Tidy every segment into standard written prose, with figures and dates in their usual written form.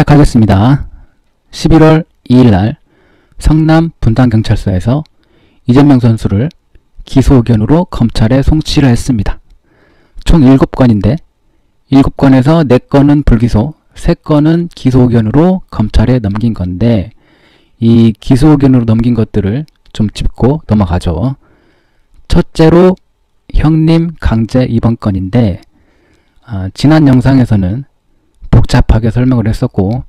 시작하겠습니다. 11월 2일날 성남 분당경찰서에서 이재명 선수를 기소 의견으로 검찰에 송치를 했습니다. 총 7건인데 7건에서 4건은 불기소, 3건은 기소 의견으로 검찰에 넘긴 건데 이 기소 의견으로 넘긴 것들을 좀 짚고 넘어가죠. 첫째로 형님 강제 입원 건인데 지난 영상에서는 복잡하게 설명을 했었고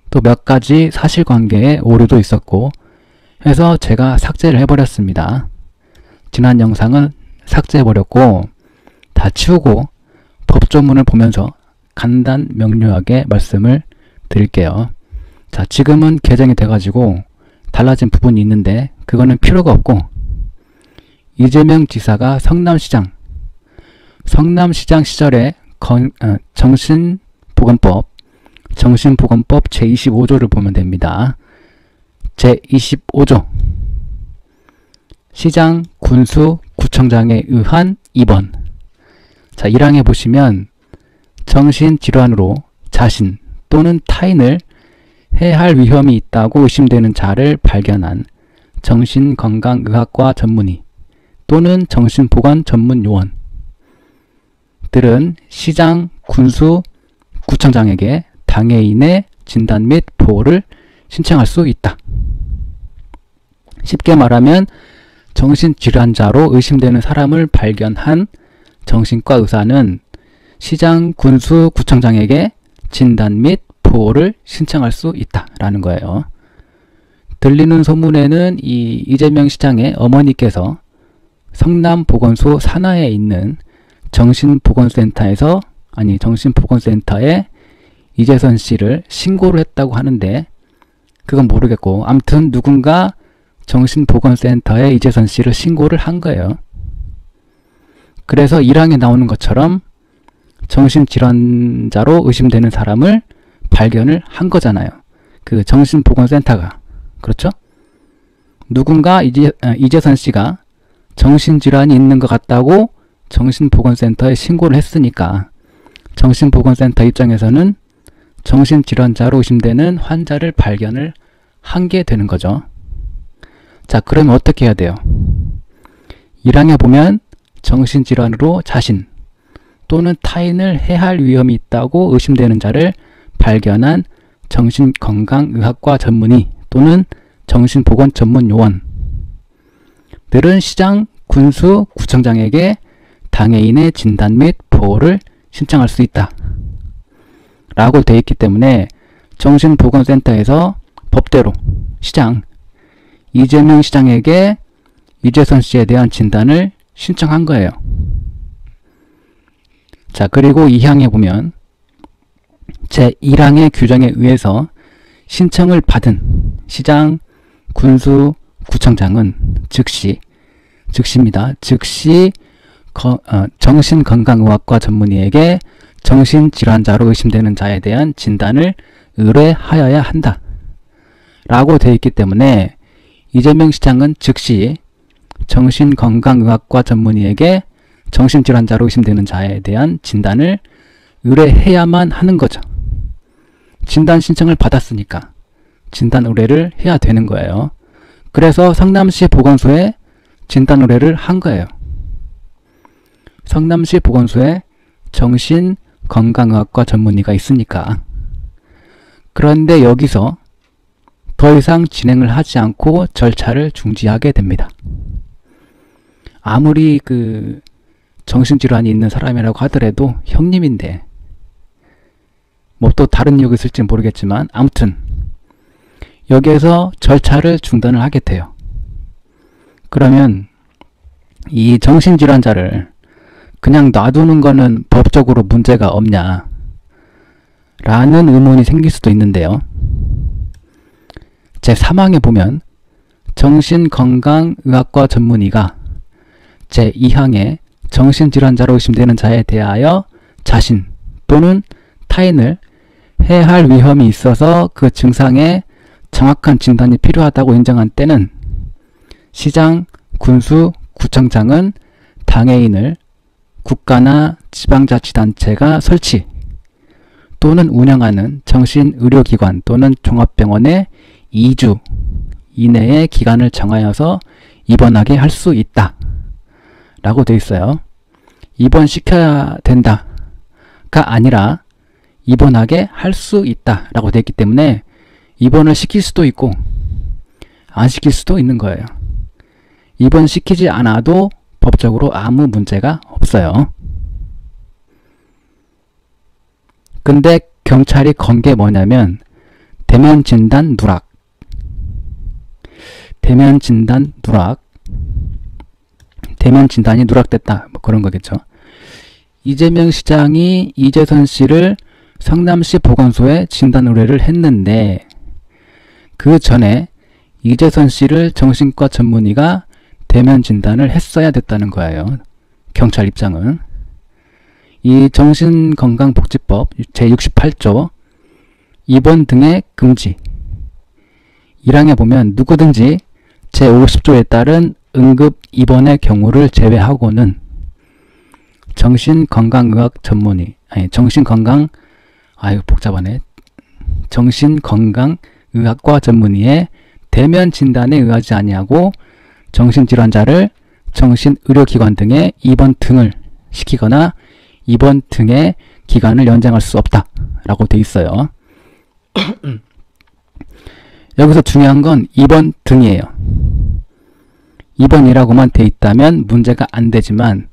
또 몇 가지 사실관계에 오류도 있었고 해서 제가 삭제를 해버렸습니다. 지난 영상은 삭제해버렸고 다 치우고 법조문을 보면서 간단 명료하게 말씀을 드릴게요. 자, 지금은 개정이 돼가지고 달라진 부분이 있는데 그거는 필요가 없고 이재명 지사가 성남시장 시절에 정신보건법 제25조를 보면 됩니다. 제25조 시장, 군수, 구청장에 의한 입원. 자, 1항에 보시면 정신질환으로 자신 또는 타인을 해할 위험이 있다고 의심되는 자를 발견한 정신건강의학과 전문의 또는 정신보건 전문요원들은 시장, 군수, 구청장에게 장애인의 진단 및 보호를 신청할 수 있다. 쉽게 말하면 정신질환자로 의심되는 사람을 발견한 정신과 의사는 시장, 군수, 구청장에게 진단 및 보호를 신청할 수 있다라는 거예요. 들리는 소문에는 이 이재명 시장의 어머니께서 성남보건소 산하에 있는 정신보건센터에 이재선 씨를 신고를 했다고 하는데 그건 모르겠고 아무튼 누군가 정신보건센터에 이재선 씨를 신고를 한 거예요. 그래서 1항에 나오는 것처럼 정신질환자로 의심되는 사람을 발견을 한 거잖아요. 그 정신보건센터가. 그렇죠? 누군가 이재선 씨가 정신질환이 있는 것 같다고 정신보건센터에 신고를 했으니까 정신보건센터 입장에서는 정신질환자로 의심되는 환자를 발견을 한 게 되는 거죠. 자, 그러면 어떻게 해야 돼요? 1항에 보면 정신질환으로 자신 또는 타인을 해할 위험이 있다고 의심되는 자를 발견한 정신건강의학과 전문의 또는 정신보건 전문요원들은 시장, 군수, 구청장에게 장애인의 진단 및 보호를 신청할 수 있다 라고 되어 있기 때문에 정신보건센터에서 법대로 시장, 이재명 시장에게 이재선 씨에 대한 진단을 신청한 거예요. 자, 그리고 2항에 보면 제1항의 규정에 의해서 신청을 받은 시장, 군수, 구청장은 즉시입니다. 즉시 정신건강의학과 전문의에게 정신질환자로 의심되는 자에 대한 진단을 의뢰하여야 한다 라고 되어 있기 때문에 이재명 시장은 즉시 정신건강의학과 전문의에게 정신질환자로 의심되는 자에 대한 진단을 의뢰해야만 하는 거죠. 진단 신청을 받았으니까 진단 의뢰를 해야 되는 거예요. 그래서 성남시 보건소에 진단 의뢰를 한 거예요. 성남시 보건소에 정신건강의학과 전문의가 있으니까. 그런데 여기서 더 이상 진행을 하지 않고 절차를 중지하게 됩니다. 아무리 그 정신질환이 있는 사람이라고 하더라도 형님인데 뭐 또 다른 이유가 있을지 모르겠지만 아무튼 여기에서 절차를 중단을 하게 돼요. 그러면 이 정신질환자를 그냥 놔두는 거는 법적으로 문제가 없냐 라는 의문이 생길 수도 있는데요. 제3항에 보면 정신건강의학과 전문의가 제2항에 정신질환자로 의심되는 자에 대하여 자신 또는 타인을 해할 위험이 있어서 그 증상에 정확한 진단이 필요하다고 인정한 때는 시장, 군수, 구청장은 장애인을 국가나 지방자치단체가 설치 또는 운영하는 정신의료기관 또는 종합병원에 2주 이내의 기간을 정하여서 입원하게 할 수 있다 라고 되어 있어요. 입원시켜야 된다가 아니라 입원하게 할 수 있다 라고 되어 있기 때문에 입원을 시킬 수도 있고 안 시킬 수도 있는 거예요. 입원시키지 않아도 법적으로 아무 문제가 없어요. 근데 경찰이 건 게 뭐냐면 대면 진단 누락, 대면 진단 누락, 대면 진단이 누락됐다 뭐 그런 거겠죠. 이재명 시장이 이재선 씨를 성남시 보건소에 진단 의뢰를 했는데 그 전에 이재선 씨를 정신과 전문의가 대면 진단을 했어야 됐다는 거예요. 경찰 입장은. 이 정신건강복지법 제68조 입원 등의 금지 1항에 보면 누구든지 제50조에 따른 응급 입원의 경우를 제외하고는 정신건강의학 전문의 복잡하네. 정신건강의학과 전문의의 대면 진단에 의하지 아니하고 정신질환자를 정신의료기관 등에 입원 등을 시키거나 입원 등의 기간을 연장할 수 없다 라고 돼 있어요. 여기서 중요한 건 입원 등이에요. 입원이라고만 돼 있다면 문제가 안 되지만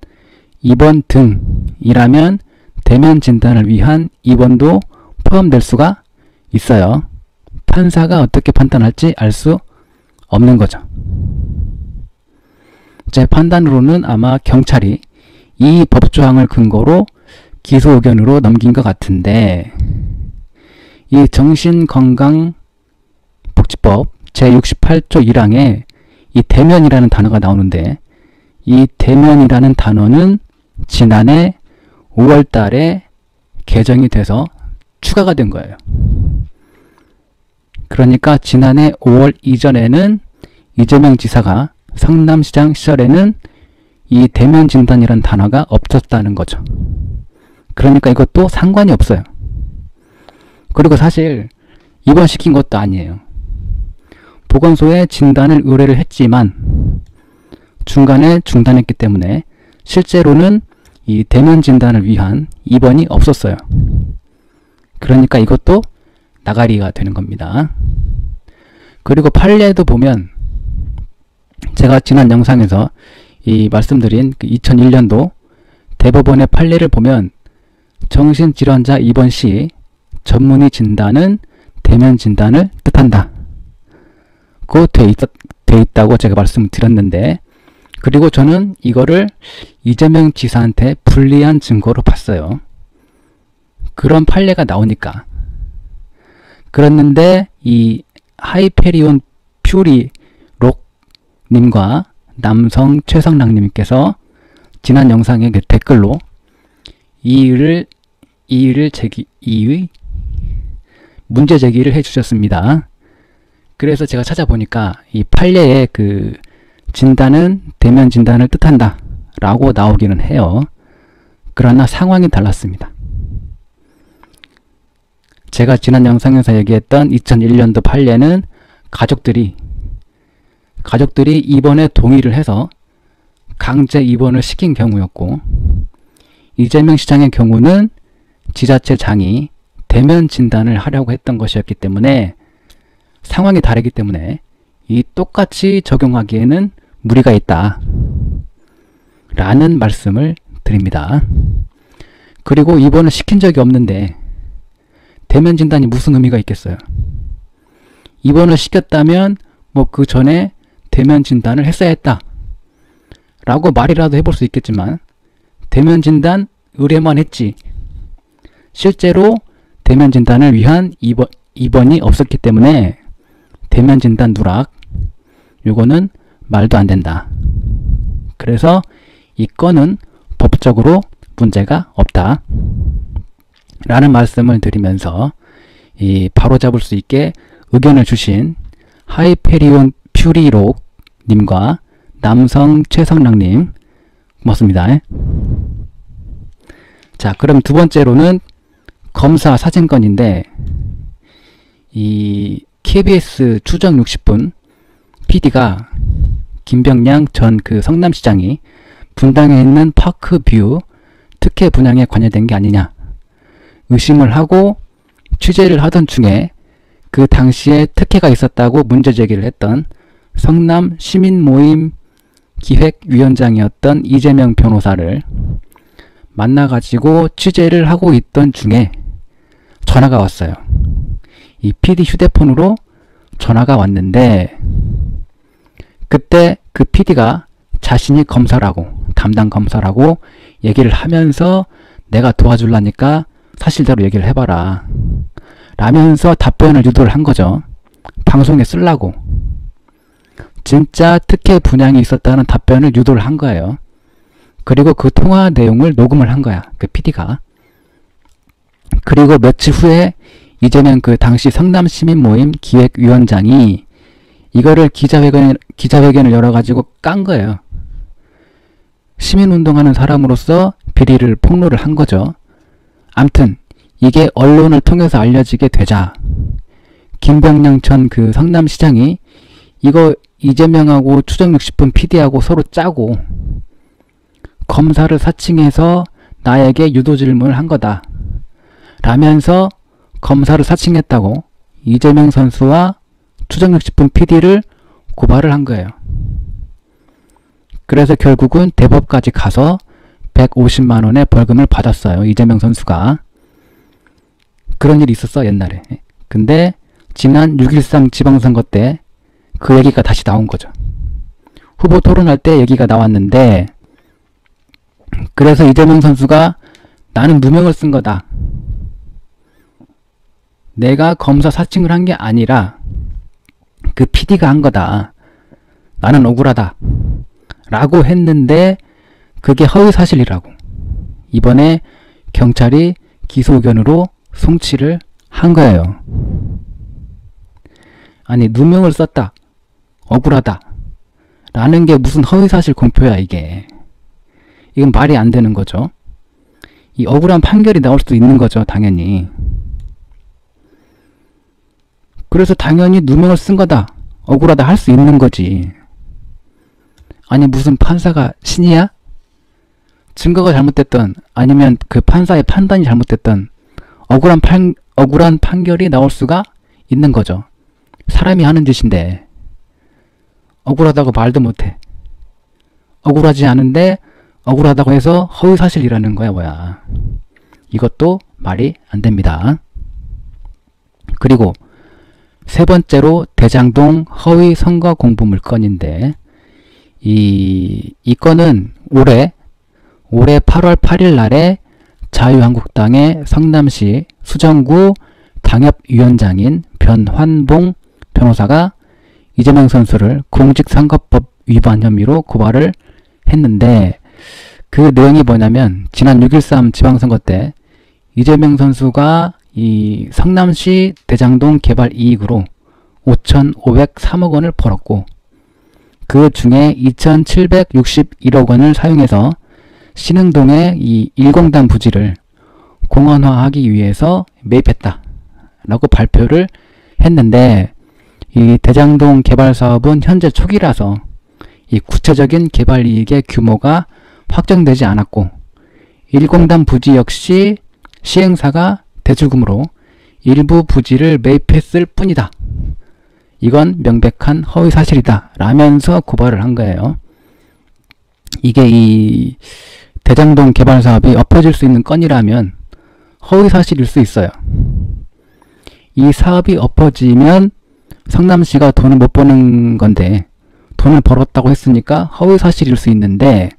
입원 등이라면 대면 진단을 위한 입원도 포함될 수가 있어요. 판사가 어떻게 판단할지 알 수 없는 거죠. 제 판단으로는 아마 경찰이 이 법조항을 근거로 기소 의견으로 넘긴 것 같은데 이 정신건강복지법 제68조 1항에 이 대면이라는 단어가 나오는데 이 대면이라는 단어는 지난해 5월 달에 개정이 돼서 추가가 된 거예요. 그러니까 지난해 5월 이전에는 이재명 지사가 성남시장 시절에는 이 대면 진단이라는 단어가 없었다는 거죠. 그러니까 이것도 상관이 없어요. 그리고 사실 입원시킨 것도 아니에요. 보건소에 진단을 의뢰를 했지만 중간에 중단했기 때문에 실제로는 이 대면 진단을 위한 입원이 없었어요. 그러니까 이것도 나가리가 되는 겁니다. 그리고 판례도 보면 제가 지난 영상에서 이 말씀드린 그 2001년도 대법원의 판례를 보면 정신질환자 입원 시 전문의 진단은 대면 진단을 뜻한다. 그 돼 있다고 제가 말씀드렸는데 그리고 저는 이거를 이재명 지사한테 불리한 증거로 봤어요. 그런 판례가 나오니까. 그랬는데 이 하이페리온 퓨리록 님과 남성 최성락님께서 지난 영상에 댓글로 문제 제기를 해주셨습니다. 그래서 제가 찾아보니까 이 판례의 그 진단은 대면 진단을 뜻한다 라고 나오기는 해요. 그러나 상황이 달랐습니다. 제가 지난 영상에서 얘기했던 2001년도 판례는 가족들이 입원에 동의를 해서 강제 입원을 시킨 경우였고 이재명 시장의 경우는 지자체장이 대면 진단을 하려고 했던 것이었기 때문에 상황이 다르기 때문에 이 똑같이 적용하기에는 무리가 있다 라는 말씀을 드립니다. 그리고 입원을 시킨 적이 없는데 대면 진단이 무슨 의미가 있겠어요? 입원을 시켰다면 뭐 그 전에 대면 진단을 했어야 했다 라고 말이라도 해볼 수 있겠지만 대면 진단 의뢰만 했지 실제로 대면 진단을 위한 입원이 없었기 때문에 대면 진단 누락 요거는 말도 안 된다. 그래서 이 건은 법적으로 문제가 없다 라는 말씀을 드리면서 이 바로잡을 수 있게 의견을 주신 하이페리온 퓨리록 님과 남성 최성락님 고맙습니다. 자, 그럼 두 번째로는 검사 사진건인데 이 KBS 추정 60분 PD가 김병량 전 그 성남시장이 분당에 있는 파크뷰 특혜 분양에 관여된 게 아니냐 의심을 하고 취재를 하던 중에 그 당시에 특혜가 있었다고 문제 제기를 했던 성남 시민모임 기획위원장이었던 이재명 변호사를 만나가지고 취재를 하고 있던 중에 전화가 왔어요. 이 PD 휴대폰으로 전화가 왔는데 그때 그 PD가 자신이 검사라고 담당 검사라고 얘기를 하면서 내가 도와줄라니까 사실대로 얘기를 해봐라 라면서 답변을 유도를 한 거죠. 방송에 쓰려고. 진짜 특혜 분양이 있었다는 답변을 유도를 한 거예요. 그리고 그 통화 내용을 녹음을 한 거야. 그 PD가. 그리고 며칠 후에 이재명 그 당시 성남시민모임 기획위원장이 이거를 기자회견을 열어가지고 깐 거예요. 시민운동하는 사람으로서 비리를 폭로를 한 거죠. 암튼 이게 언론을 통해서 알려지게 되자 김병량 전 그 성남시장이 이거 이재명하고 추정 60분 PD하고 서로 짜고 검사를 사칭해서 나에게 유도 질문을 한 거다 라면서 검사를 사칭했다고 이재명 선수와 추정 60분 PD를 고발을 한 거예요. 그래서 결국은 대법까지 가서 150만원의 벌금을 받았어요. 이재명 선수가. 그런 일이 있었어 옛날에. 근데 지난 6.13 지방선거 때 그 얘기가 다시 나온 거죠. 후보 토론할 때 얘기가 나왔는데 그래서 이재명 선수가 나는 누명을 쓴 거다. 내가 검사 사칭을 한 게 아니라 그 PD가 한 거다. 나는 억울하다. 라고 했는데 그게 허위사실이라고. 이번에 경찰이 기소 의견으로 송치를 한 거예요. 아니 누명을 썼다. 억울하다. 라는 게 무슨 허위사실 공표야 이게. 이건 말이 안 되는 거죠. 이 억울한 판결이 나올 수도 있는 거죠. 당연히. 그래서 당연히 누명을 쓴 거다. 억울하다 할 수 있는 거지. 아니 무슨 판사가 신이야? 증거가 잘못됐던 아니면 그 판사의 판단이 잘못됐던 억울한 판결이 나올 수가 있는 거죠. 사람이 하는 짓인데 억울하다고 말도 못해. 억울하지 않은데 억울하다고 해서 허위사실이라는 거야 뭐야. 이것도 말이 안 됩니다. 그리고 세 번째로 대장동 허위 선거 공부 물건인데 이 건은 올해 8월 8일 날에 자유한국당의 성남시 수정구 당협위원장인 변환봉 변호사가 이재명 선수를 공직선거법 위반 혐의로 고발을 했는데 그 내용이 뭐냐면 지난 6.13 지방선거 때 이재명 선수가 이 성남시 대장동 개발 이익으로 5,503억 원을 벌었고 그 중에 2,761억 원을 사용해서 신흥동의 이 일공단 부지를 공원화하기 위해서 매입했다 라고 발표를 했는데 이 대장동 개발 사업은 현재 초기라서 이 구체적인 개발 이익의 규모가 확정되지 않았고 일공단 부지 역시 시행사가 대출금으로 일부 부지를 매입했을 뿐이다. 이건 명백한 허위사실이다 라면서 고발을 한 거예요. 이게 이 대장동 개발 사업이 엎어질 수 있는 건이라면 허위사실일 수 있어요. 이 사업이 엎어지면 성남시가 돈을 못 버는 건데 돈을 벌었다고 했으니까 허위사실일 수 있는데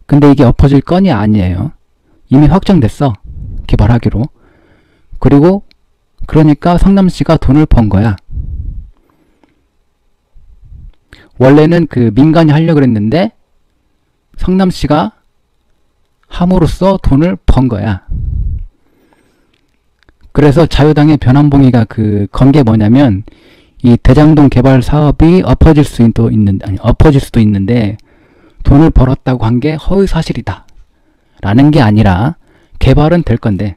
근데 이게 엎어질 건이 아니에요. 이미 확정됐어. 개발하기로. 그리고 그러니까 성남시가 돈을 번 거야. 원래는 그 민간이 하려고 그랬는데 성남시가 함으로써 돈을 번 거야. 그래서 자유당의 변환봉이가 건 게 뭐냐면 이 대장동 개발 사업이 엎어질 수도 있는데 돈을 벌었다고 한 게 허위사실이다 라는 게 아니라 개발은 될 건데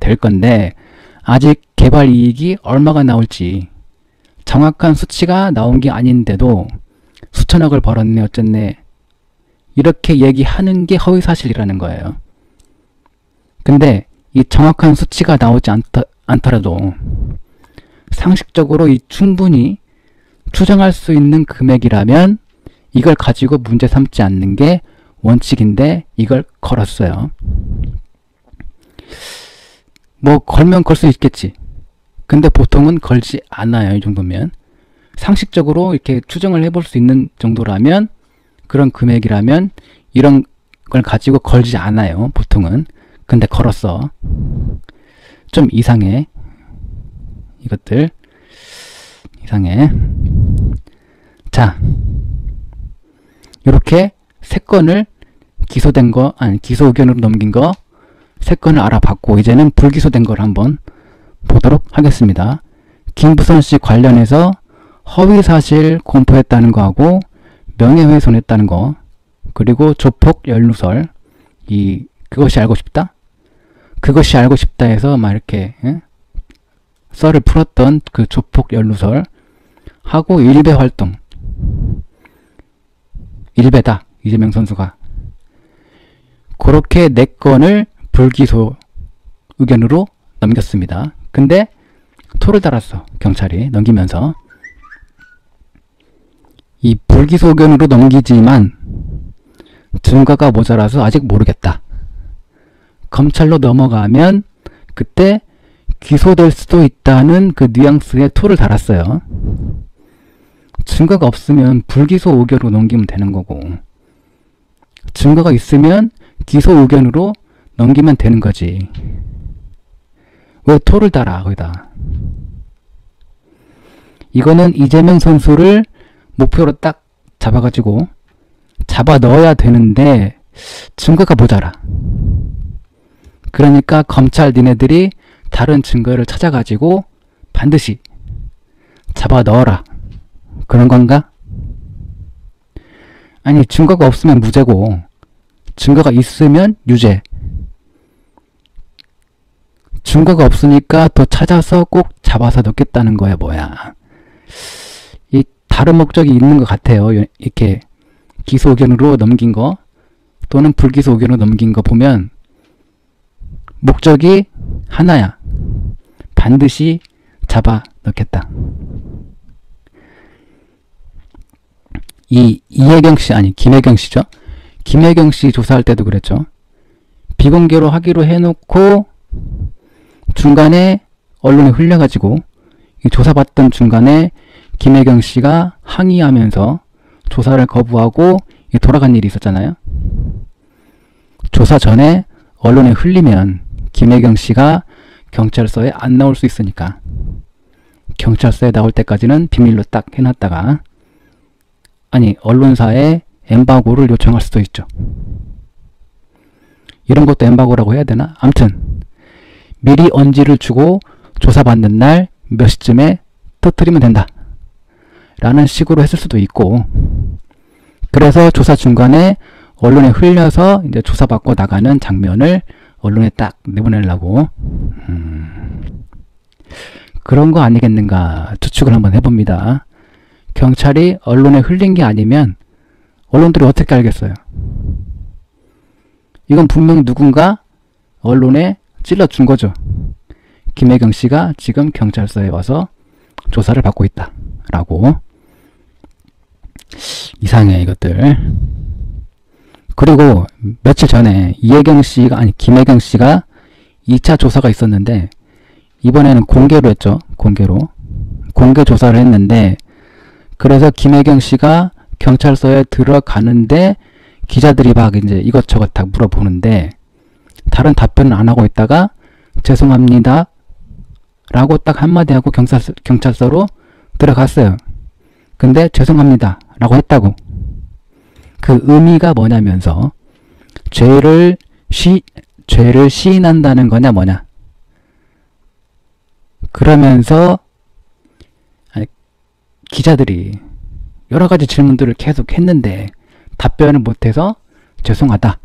될 건데 아직 개발 이익이 얼마가 나올지 정확한 수치가 나온 게 아닌데도 수천억을 벌었네 어쨌네 이렇게 얘기하는 게 허위사실이라는 거예요. 근데 이 정확한 수치가 나오지 않더라도 상식적으로 이 충분히 추정할 수 있는 금액이라면 이걸 가지고 문제 삼지 않는 게 원칙인데 이걸 걸었어요. 뭐 걸면 걸 수 있겠지. 근데 보통은 걸지 않아요. 이 정도면. 상식적으로 이렇게 추정을 해볼 수 있는 정도라면 그런 금액이라면 이런 걸 가지고 걸지 않아요. 보통은. 근데 걸었어. 좀 이상해. 이것들. 이상해. 자. 요렇게 3건을 기소된 거, 아니, 기소 의견으로 넘긴 거 3건을 알아봤고, 이제는 불기소된 걸 한번 보도록 하겠습니다. 김부선 씨 관련해서 허위사실 공표했다는 거하고, 명예훼손했다는 거, 그리고 조폭 연루설, 그것이 알고 싶다? 그것이 알고 싶다 해서 막 이렇게, 썰을 풀었던 그 조폭 연루설, 하고 일배 활동. 일배다. 이재명 선수가. 그렇게 4건을 불기소 의견으로 넘겼습니다. 근데 토를 달았어. 경찰이 넘기면서. 이 불기소 의견으로 넘기지만 증거가 모자라서 아직 모르겠다. 검찰로 넘어가면 그때 기소될 수도 있다는 그 뉘앙스의 토를 달았어요. 증거가 없으면 불기소 의견으로 넘기면 되는 거고 증거가 있으면 기소 의견으로 넘기면 되는 거지. 왜 토를 달아 거기다. 이거는 이재명 선수를 목표로 딱 잡아가지고 잡아 넣어야 되는데 증거가 모자라. 그러니까 검찰 니네들이 다른 증거를 찾아가지고 반드시 잡아 넣어라. 그런 건가? 아니 증거가 없으면 무죄고 증거가 있으면 유죄. 증거가 없으니까 더 찾아서 꼭 잡아서 넣겠다는 거야 뭐야. 이 다른 목적이 있는 것 같아요. 이렇게 기소 의견으로 넘긴 거 또는 불기소 의견으로 넘긴 거 보면 목적이 하나야. 반드시 잡아 넣겠다. 이혜경 씨, 아니 김혜경 씨죠. 김혜경 씨 조사할 때도 그랬죠. 비공개로 하기로 해놓고 중간에 언론에 흘려가지고 이 조사받던 중간에 김혜경 씨가 항의하면서 조사를 거부하고 돌아간 일이 있었잖아요. 조사 전에 언론에 흘리면 김혜경 씨가 경찰서에 안 나올 수 있으니까 경찰서에 나올 때까지는 비밀로 딱 해놨다가 아니 언론사에 엠바고를 요청할 수도 있죠. 이런 것도 엠바고라고 해야 되나? 암튼 미리 언지를 주고 조사받는 날 몇 시쯤에 터뜨리면 된다 라는 식으로 했을 수도 있고 그래서 조사 중간에 언론에 흘려서 이제 조사받고 나가는 장면을 언론에 딱 내보내려고 그런 거 아니겠는가 추측을 한번 해봅니다. 경찰이 언론에 흘린 게 아니면 언론들이 어떻게 알겠어요? 이건 분명 누군가 언론에 찔러준 거죠. 김혜경 씨가 지금 경찰서에 와서 조사를 받고 있다 라고. 이상해 이것들. 그리고 며칠 전에 이혜경 씨가 아니 김혜경 씨가 2차 조사가 있었는데 이번에는 공개로 했죠. 공개 조사를 했는데 그래서 김혜경 씨가 경찰서에 들어가는데 기자들이 막 이제 이것저것 다 물어보는데 다른 답변을 안 하고 있다가 죄송합니다 라고 딱 한마디 하고 경찰서로 들어갔어요. 근데 죄송합니다 라고 했다고. 그 의미가 뭐냐면서 죄를 시인한다는 거냐 뭐냐. 그러면서 기자들이 여러 가지 질문들을 계속 했는데 답변을 못해서 죄송하다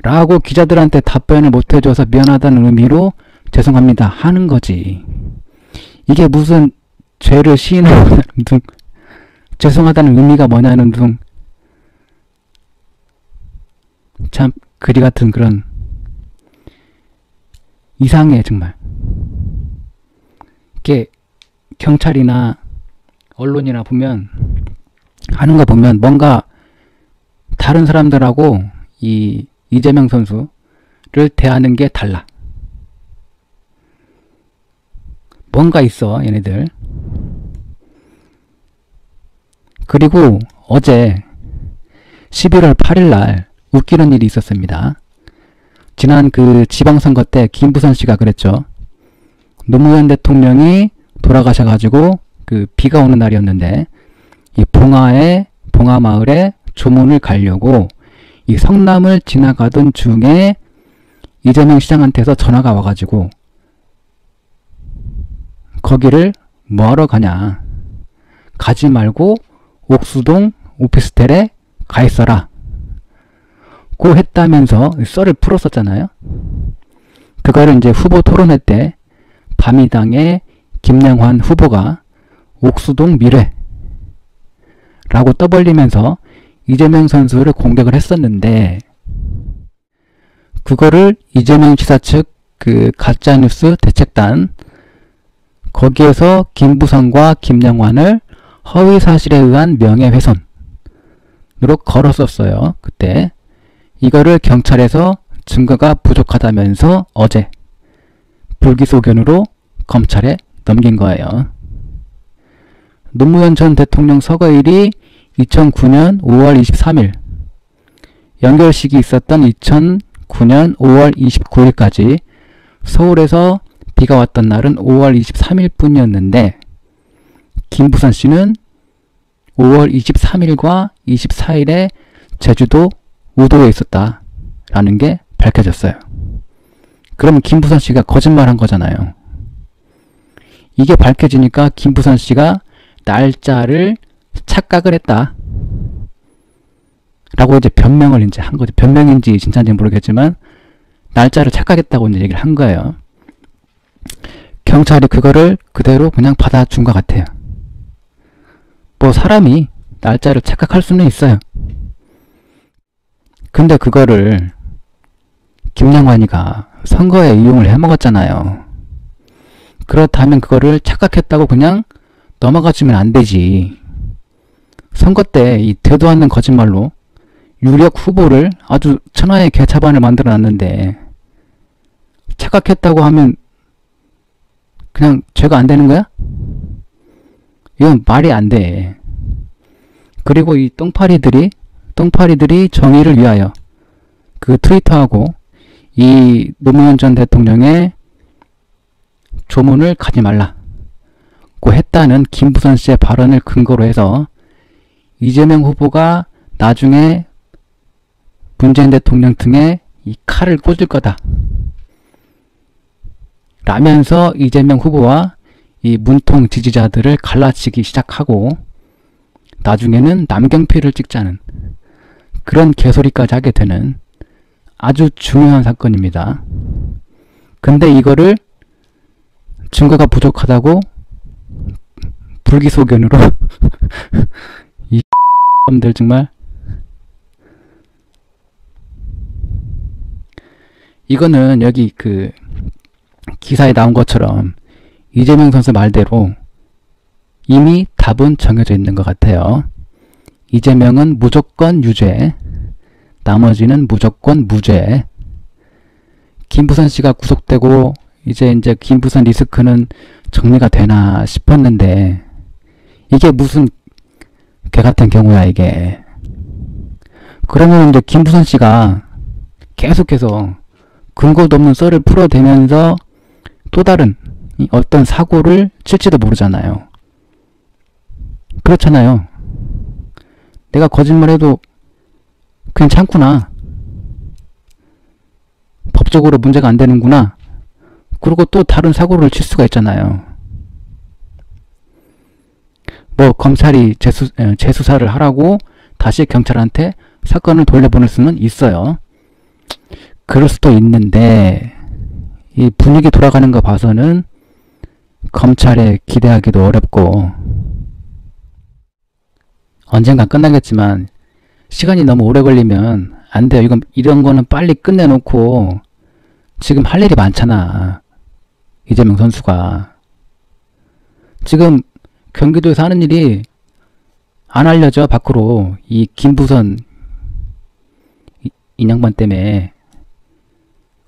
라고 기자들한테 답변을 못 해줘서 미안하다는 의미로 죄송합니다 하는 거지. 이게 무슨 죄를 시인하는 둥, 죄송하다는 의미가 뭐냐는 둥, 참 그리 같은 그런, 이상해 정말. 이게 경찰이나 언론이나 보면 하는 거 보면 뭔가 다른 사람들하고 이 이재명 선수를 대하는 게 달라. 뭔가 있어 얘네들. 그리고 어제 11월 8일 날 웃기는 일이 있었습니다. 지난 그 지방선거 때 김부선 씨가 그랬죠. 노무현 대통령이 돌아가셔가지고 그 비가 오는 날이었는데 이 봉화마을에 조문을 가려고 이 성남을 지나가던 중에 이재명 시장한테서 전화가 와가지고 거기를 뭐하러 가냐, 가지 말고 옥수동 오피스텔에 가 있어라 고 했다면서 썰을 풀었었잖아요. 그거를 이제 후보 토론회 때 바미당의 김영환 후보가 옥수동 미래 라고 떠벌리면서 이재명 선수를 공격을 했었는데, 그거를 이재명 지사 측 그 가짜뉴스 대책단 거기에서 김부선과 김영환을 허위사실에 의한 명예훼손으로 걸었었어요. 그때 이거를 경찰에서 증거가 부족하다면서 어제 불기소견으로 검찰에 넘긴 거예요. 노무현 전 대통령 서거일이 2009년 5월 23일, 연결식이 있었던 2009년 5월 29일까지 서울에서 비가 왔던 날은 5월 23일 뿐이었는데, 김부선 씨는 5월 23일과 24일에 제주도 우도에 있었다라는 게 밝혀졌어요. 그러면 김부선 씨가 거짓말한 거잖아요. 이게 밝혀지니까 김부선 씨가 날짜를 착각을 했다 라고 이제 변명을 이제 한 거죠. 변명인지 진짜인지 모르겠지만 날짜를 착각했다고 이제 얘기를 한 거예요. 경찰이 그거를 그대로 그냥 받아준 것 같아요. 뭐 사람이 날짜를 착각할 수는 있어요. 근데 그거를 김영환이가 선거에 이용을 해먹었잖아요. 그렇다면 그거를 착각했다고 그냥 넘어가주면 안 되지. 선거 때 이 되도 않는 거짓말로 유력 후보를 아주 천하의 개차반을 만들어 놨는데 착각했다고 하면 그냥 죄가 안 되는 거야? 이건 말이 안 돼. 그리고 이 똥파리들이 정의를 위하여 그 트위터하고 이 노무현 전 대통령의 조문을 가지 말라고 했다는 김부선 씨의 발언을 근거로 해서 이재명 후보가 나중에 문재인 대통령 등에 이 칼을 꽂을 거다 라면서 이재명 후보와 이 문통 지지자들을 갈라치기 시작하고 나중에는 남경필을 찍자는 그런 개소리까지 하게 되는 아주 중요한 사건입니다. 근데 이거를 증거가 부족하다고 불기소견으로 이 놈들 정말. 이거는 여기 그 기사에 나온 것처럼 이재명 선수 말대로 이미 답은 정해져 있는 것 같아요. 이재명은 무조건 유죄, 나머지는 무조건 무죄. 김부선 씨가 구속되고 이제 김부선 리스크는 정리가 되나 싶었는데 이게 무슨 개같은 경우야 이게. 그러면 이제 김부선 씨가 계속해서 근거도 없는 썰을 풀어대면서 또 다른 어떤 사고를 칠지도 모르잖아요. 그렇잖아요. 내가 거짓말해도 그냥 참구나, 법적으로 문제가 안 되는구나, 그리고 또 다른 사고를 칠 수가 있잖아요. 뭐 검찰이 재수사를 하라고 다시 경찰한테 사건을 돌려보낼 수는 있어요. 그럴 수도 있는데 이 분위기 돌아가는 거 봐서는 검찰에 기대하기도 어렵고 언젠가 끝나겠지만 시간이 너무 오래 걸리면 안 돼요. 이런 거는 빨리 끝내놓고 지금 할 일이 많잖아. 이재명 선수가. 지금 경기도에서 하는 일이 안 알려져 밖으로. 이 김부선 이 양반 때문에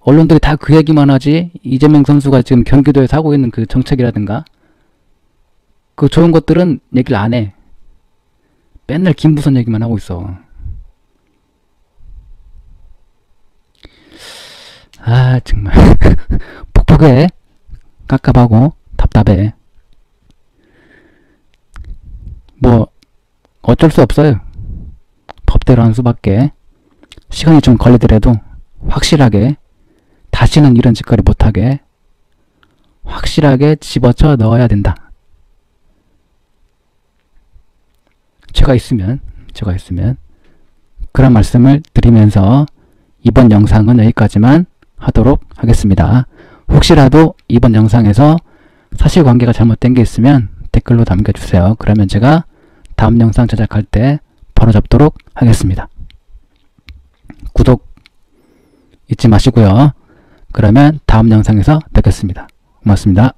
언론들이 다 그 얘기만 하지. 이재명 선수가 지금 경기도에서 하고 있는 그 정책이라든가 그 좋은 것들은 얘기를 안 해. 맨날 김부선 얘기만 하고 있어. 아 정말 폭폭해. 깝깝하고 답답해. 뭐 어쩔 수 없어요. 법대로 한 수밖에. 시간이 좀 걸리더라도 확실하게 다시는 이런 짓거리 못하게 확실하게 집어쳐 넣어야 된다. 제가 있으면 그런 말씀을 드리면서 이번 영상은 여기까지만 하도록 하겠습니다. 혹시라도 이번 영상에서 사실관계가 잘못된 게 있으면 댓글로 남겨주세요. 그러면 제가 다음 영상 제작할 때 바로 잡도록 하겠습니다. 구독 잊지 마시고요. 그러면 다음 영상에서 뵙겠습니다. 고맙습니다.